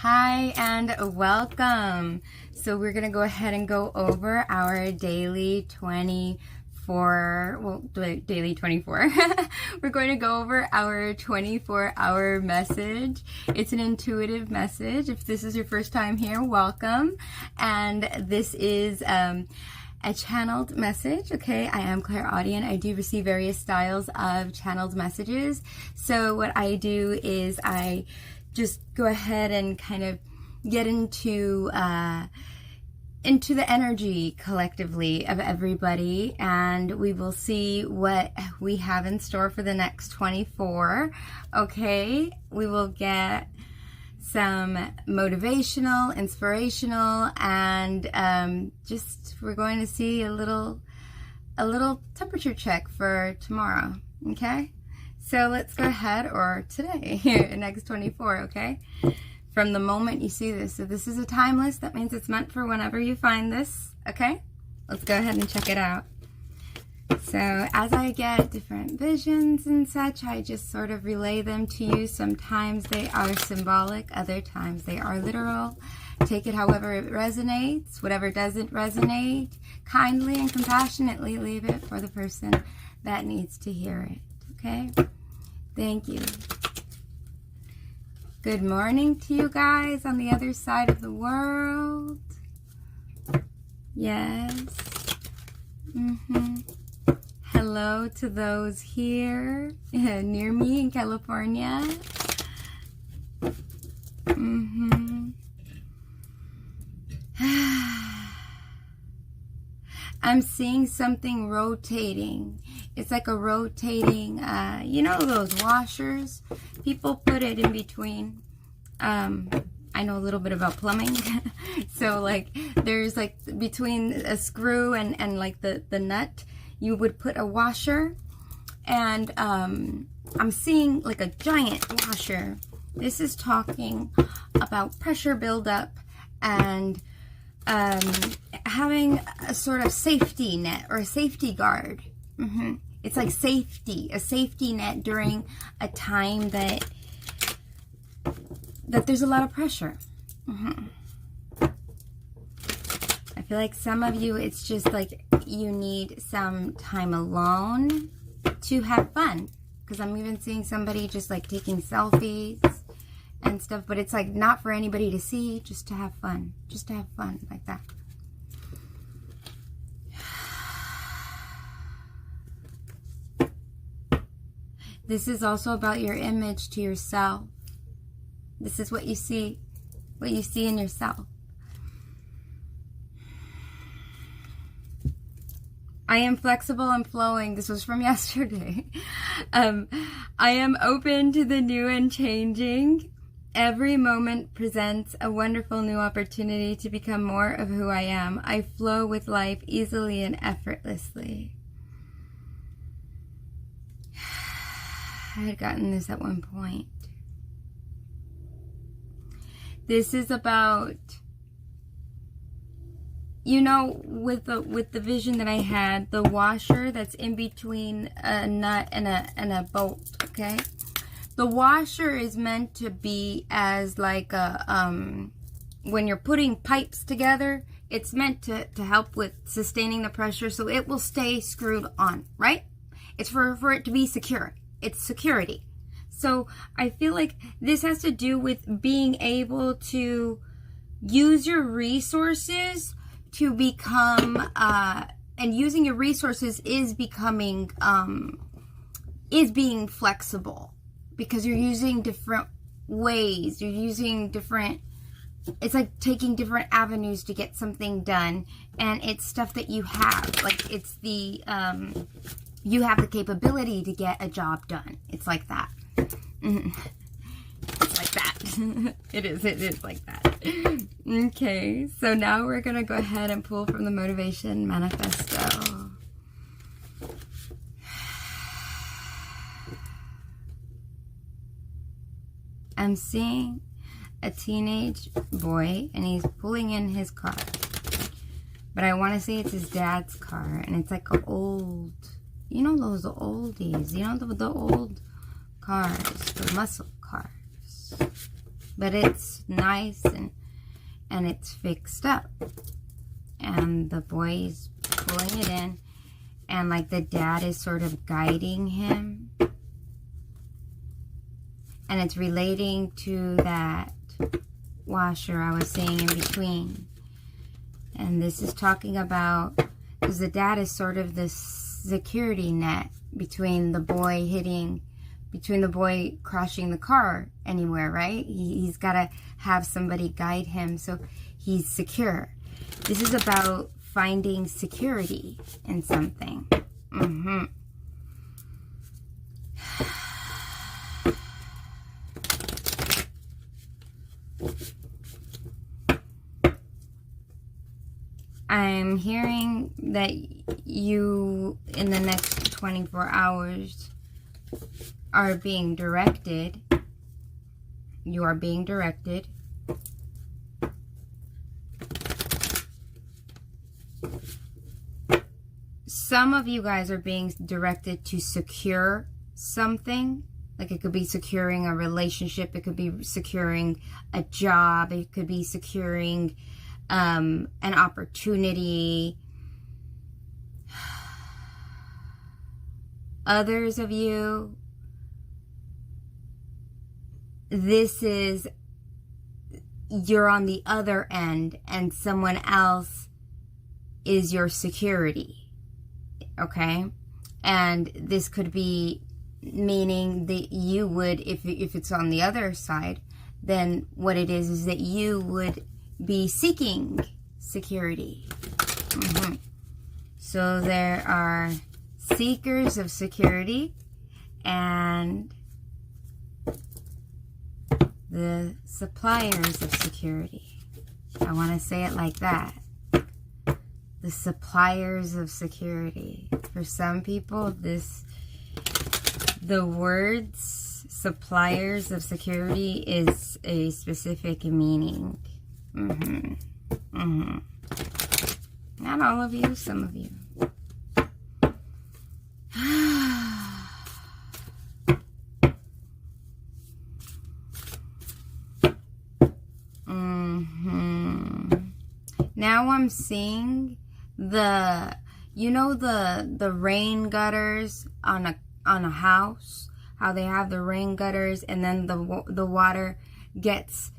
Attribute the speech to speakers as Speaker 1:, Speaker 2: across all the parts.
Speaker 1: Hi and welcome. So we're going to go ahead and go over our daily 24. We're going to go over our 24-hour message. It's an intuitive message. If this is your first time here, welcome. And this is a channeled message. Okay, I am clairaudient. I do receive various styles of channeled messages. So what I do is I just go ahead and kind of get into the energy collectively of everybody, and we will see what we have in store for the next 24. Okay, we will get some motivational, inspirational, and just we're going to see a little temperature check for tomorrow. Okay, so let's go ahead, or today, here, next 24, okay? From the moment you see this. So this is a timeless, that means it's meant for whenever you find this, okay? Let's go ahead and check it out. So as I get different visions and such, I just sort of relay them to you. Sometimes they are symbolic, other times they are literal. Take it however it resonates. Whatever doesn't resonate, kindly and compassionately leave it for the person that needs to hear it, okay? Thank you. Good morning to you guys on the other side of the world. Yes. Hello to those here near me in California. I'm seeing something rotating. It's like a rotating, you know those washers? People put it in between. I know a little bit about plumbing. So like there's like between a screw and like the nut, you would put a washer. And I'm seeing like a giant washer. This is talking about pressure buildup and having a sort of safety net or a safety guard. It's like safety, a safety net during a time that there's a lot of pressure. I feel like some of you, it's just like you need some time alone to have fun. Because I'm even seeing somebody just like taking selfies and stuff, but it's like not for anybody to see, just to have fun. Just to have fun like that. This is also about your image to yourself. This is what you see in yourself. I am flexible and flowing. This was from yesterday. I am open to the new and changing. Every moment presents a wonderful new opportunity to become more of who I am. I flow with life easily and effortlessly. I had gotten this at one point. This is about, you know, with the vision that I had, the washer that's in between a nut and a bolt, okay? The washer is meant to be as like a, when you're putting pipes together, it's meant to help with sustaining the pressure so it will stay screwed on, right? It's for it to be secure. It's security. So I feel like this has to do with being able to use your resources to become, and using your resources is becoming, is being flexible, because you're using different ways. You're using different, it's like taking different avenues to get something done. And it's stuff that you have, like it's the, you have the capability to get a job done. It's like that. It's like that. It is like that. Okay, so now we're going to go ahead and pull from the Motivation Manifesto. I'm seeing a teenage boy, and he's pulling in his car. But I want to say it's his dad's car, and it's like an old, you know those oldies, you know the old cars, the muscle cars. but it's nice and it's fixed up. And the boy is pulling it in, and like the dad is sort of guiding him. And it's relating to that washer I was saying in between. And this is talking about, because the dad is sort of this security net between the boy crashing the car anywhere, right? He's got to have somebody guide him so he's secure. This is about finding security in something. I'm hearing that you, in the next 24 hours, are being directed. You are being directed. Some of you guys are being directed to secure something. Like it could be securing a relationship. It could be securing a job. It could be securing an opportunity. Others of you, you're on the other end and someone else is your security. Okay? And this could be meaning that you would, if it's on the other side, then what it is that you would be seeking security. So there are seekers of security and the suppliers of security. I want to say it like that. The suppliers of security. For some people, the words suppliers of security is a specific meaning. Not all of you, some of you. Now I'm seeing the rain gutters on a house, how they have the rain gutters and then the water gets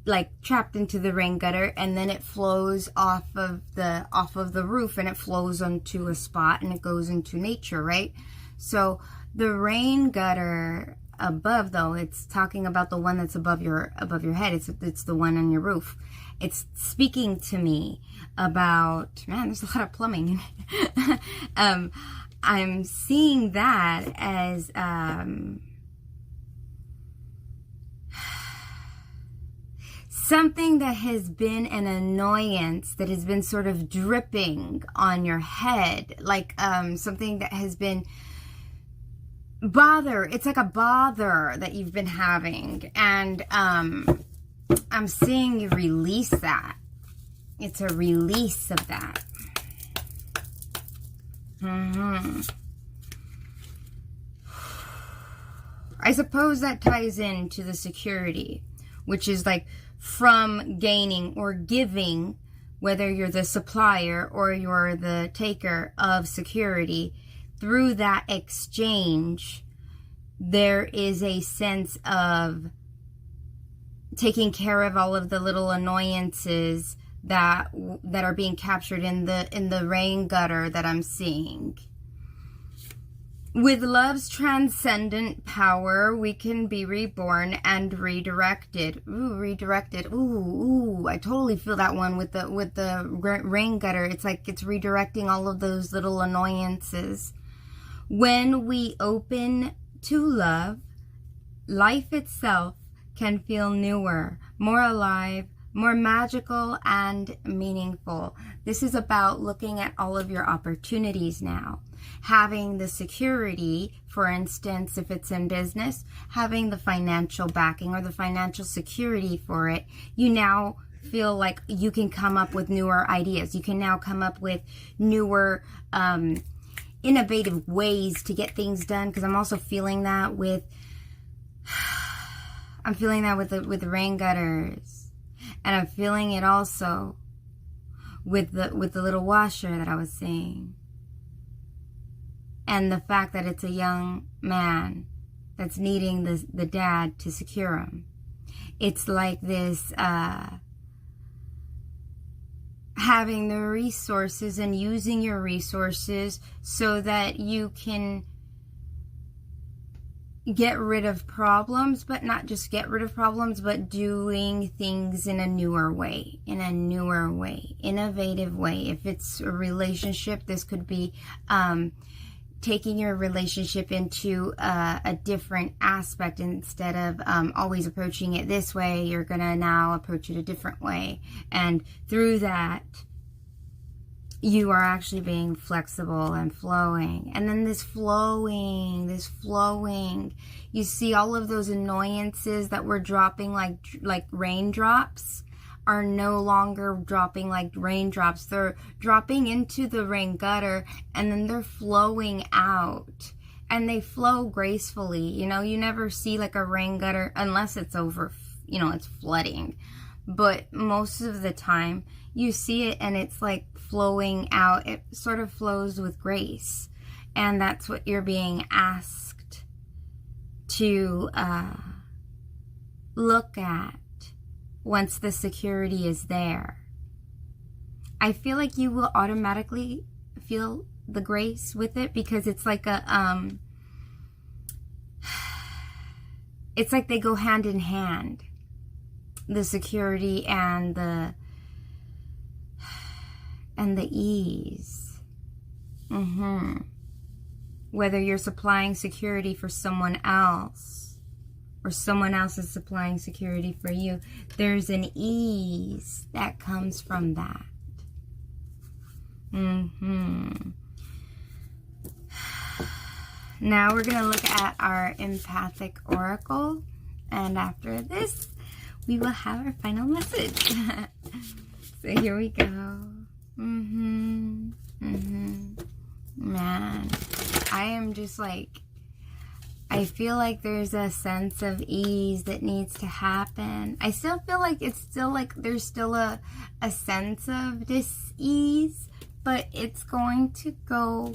Speaker 1: like trapped into the rain gutter and then it flows off of the roof and it flows onto a spot and it goes into nature, right? So the rain gutter above, though, it's talking about the one that's above your head. It's the one on your roof. It's speaking to me about, man, there's a lot of plumbing. I'm seeing that as something that has been an annoyance, that has been sort of dripping on your head, like something that has been bother. It's like a bother that you've been having, and I'm seeing you release that. It's a release of that. I suppose that ties into the security, which is like from gaining or giving, whether you're the supplier or you're the taker of security. Through that exchange, there is a sense of taking care of all of the little annoyances that are being captured in the rain gutter that I'm seeing. With love's transcendent power, we can be reborn and redirected. Ooh, redirected. Ooh, I totally feel that one with the rain gutter. It's like it's redirecting all of those little annoyances. When we open to love, life itself can feel newer, more alive, more magical and meaningful. This is about looking at all of your opportunities now. Having the security, for instance, if it's in business, having the financial backing or the financial security for it, you now feel like you can come up with newer ideas. You can now come up with newer, innovative ways to get things done, because I'm also feeling that with I'm feeling that with the rain gutters. And I'm feeling it also with the little washer that I was saying. And the fact that it's a young man that's needing the dad to secure him. It's like this, having the resources and using your resources so that you can get rid of problems, but not just get rid of problems, but doing things in a newer way, innovative way. If it's a relationship, this could be taking your relationship into a different aspect. Instead of always approaching it this way, you're gonna now approach it a different way, and through that you are actually being flexible and flowing. And then this flowing, you see all of those annoyances that were dropping like raindrops are no longer dropping like raindrops. They're dropping into the rain gutter, and then they're flowing out, and they flow gracefully. You know, you never see like a rain gutter unless it's over, you know, it's flooding. But most of the time you see it and it's like flowing out. It sort of flows with grace. And that's what you're being asked to look at once the security is there. I feel like you will automatically feel the grace with it, because it's like it's like they go hand in hand. The security and the ease. Whether you're supplying security for someone else or someone else is supplying security for you, there's an ease that comes from that. Now we're going to look at our empathic oracle, and after this we will have our final message. So here we go. Man, I am just like, I feel like there's a sense of ease that needs to happen. I still feel like it's still like there's still a sense of dis-ease, but it's going to go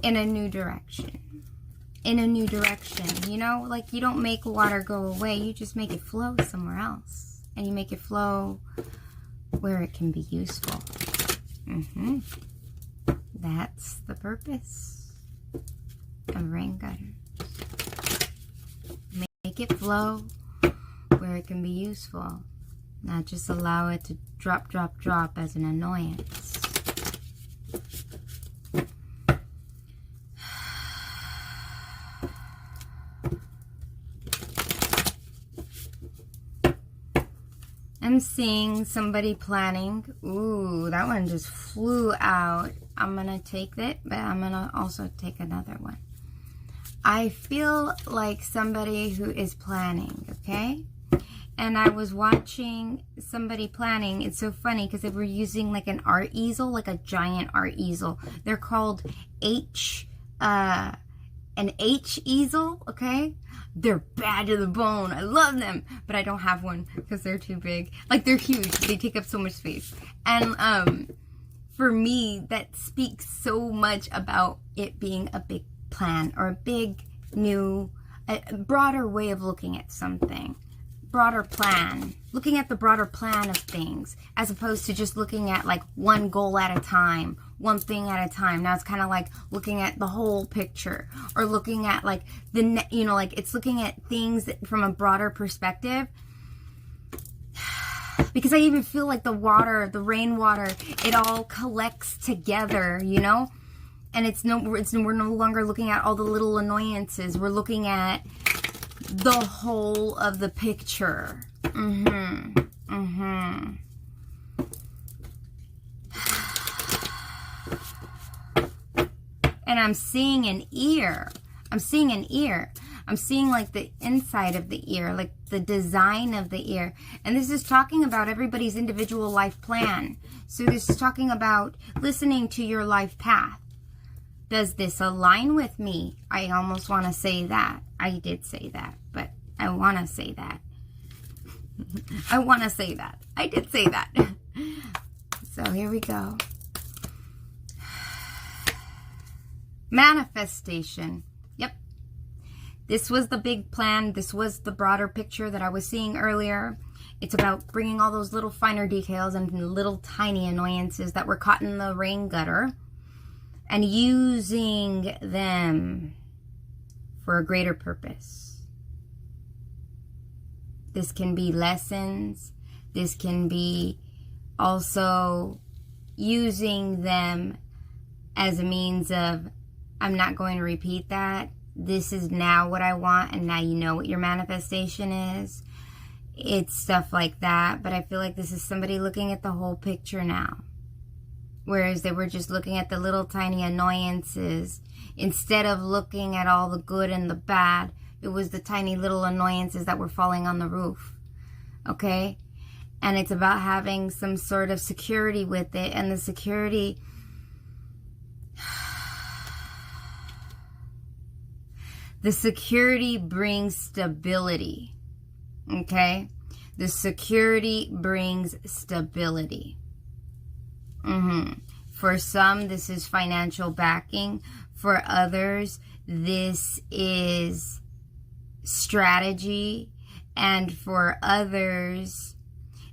Speaker 1: in a new direction. You know, like you don't make water go away, you just make it flow somewhere else. And you make it flow where it can be useful. That's the purpose of rain gutters. Make it flow where it can be useful. Not just allow it to drop as an annoyance. I'm seeing somebody planning. Ooh, that one just flew out. I'm going to take it, but I'm going to also take another one. I feel like somebody who is planning, okay? And I was watching somebody planning. It's so funny because they were using like an art easel, like a giant art easel. They're called an H easel, okay? They're bad to the bone. I love them, but I don't have one because they're too big. Like, they're huge. They take up so much space. And for me, that speaks so much about it being a big plan, or a big, new, a broader way of looking at something. Broader plan. Looking at the broader plan of things, as opposed to just looking at like one goal at a time, one thing at a time. Now it's kind of like looking at the whole picture, or looking at like like it's looking at things from a broader perspective. Because I even feel like the water, the rainwater, it all collects together, you know? And we're no longer looking at all the little annoyances. We're looking at the whole of the picture. And I'm seeing an ear. I'm seeing like the inside of the ear, like the design of the ear. And this is talking about everybody's individual life plan. So this is talking about listening to your life path. Does this align with me? I almost want to say that. I did say that, but I want to say that. I want to say that. I did say that. So here we go. Manifestation. Yep. This was the big plan. This was the broader picture that I was seeing earlier. It's about bringing all those little finer details and little tiny annoyances that were caught in the rain gutter and using them for a greater purpose. This can be lessons. This can be also using them as a means of, I'm not going to repeat that. This is now what I want, and now you know what your manifestation is. It's stuff like that, but I feel like this is somebody looking at the whole picture now. Whereas they were just looking at the little tiny annoyances. Instead of looking at all the good and the bad, it was the tiny little annoyances that were falling on the roof. Okay? And it's about having some sort of security with it, and the security... The security brings stability, okay? The security brings stability. For some, this is financial backing. For others, this is strategy. And for others,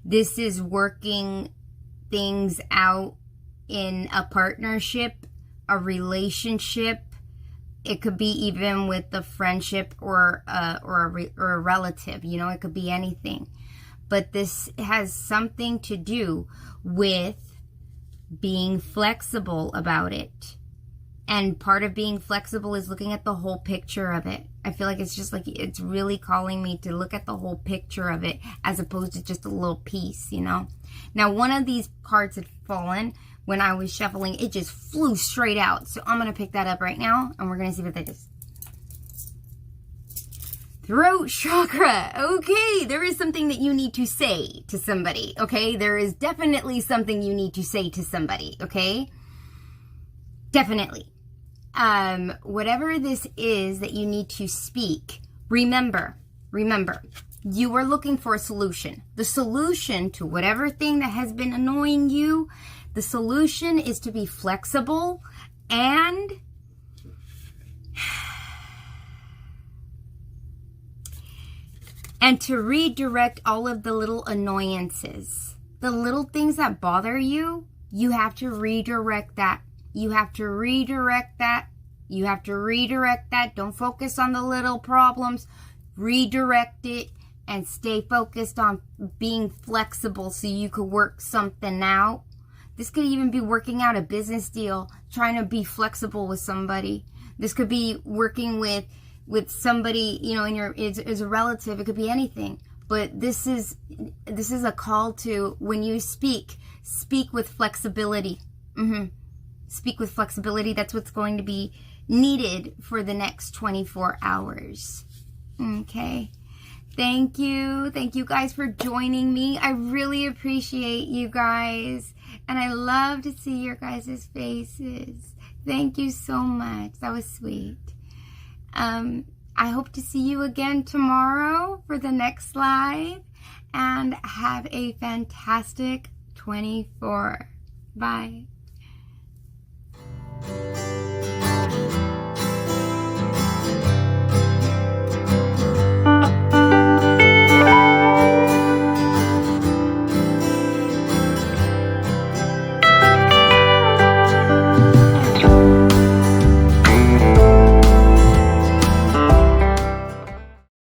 Speaker 1: this is working things out in a partnership, a relationship. It could be even with a friendship or a relative. You know, it could be anything. But this has something to do with being flexible about it. And part of being flexible is looking at the whole picture of it. I feel like it's just like, it's really calling me to look at the whole picture of it as opposed to just a little piece, you know. Now, one of these cards had fallen. When I was shuffling, it just flew straight out. So I'm going to pick that up right now, and we're going to see what that is. Throat chakra. Okay, there is something that you need to say to somebody, okay? There is definitely something you need to say to somebody, okay? Definitely. Whatever this is that you need to speak, remember, you are looking for a solution. The solution to whatever thing that has been annoying you, the solution is to be flexible and to redirect all of the little annoyances. The little things that bother you, you have to redirect that. You have to redirect that. You have to redirect that. Don't focus on the little problems. Redirect it and stay focused on being flexible so you could work something out. This could even be working out a business deal, trying to be flexible with somebody. This could be working with somebody, you know, is a relative. It could be anything. But this is a call to, when you speak with flexibility. Speak with flexibility. That's what's going to be needed for the next 24 hours. Okay. Thank you. Thank you guys for joining me. I really appreciate you guys. And I love to see your guys' faces. Thank you so much. That was sweet. I hope to see you again tomorrow for the next live. And have a fantastic 24. Bye.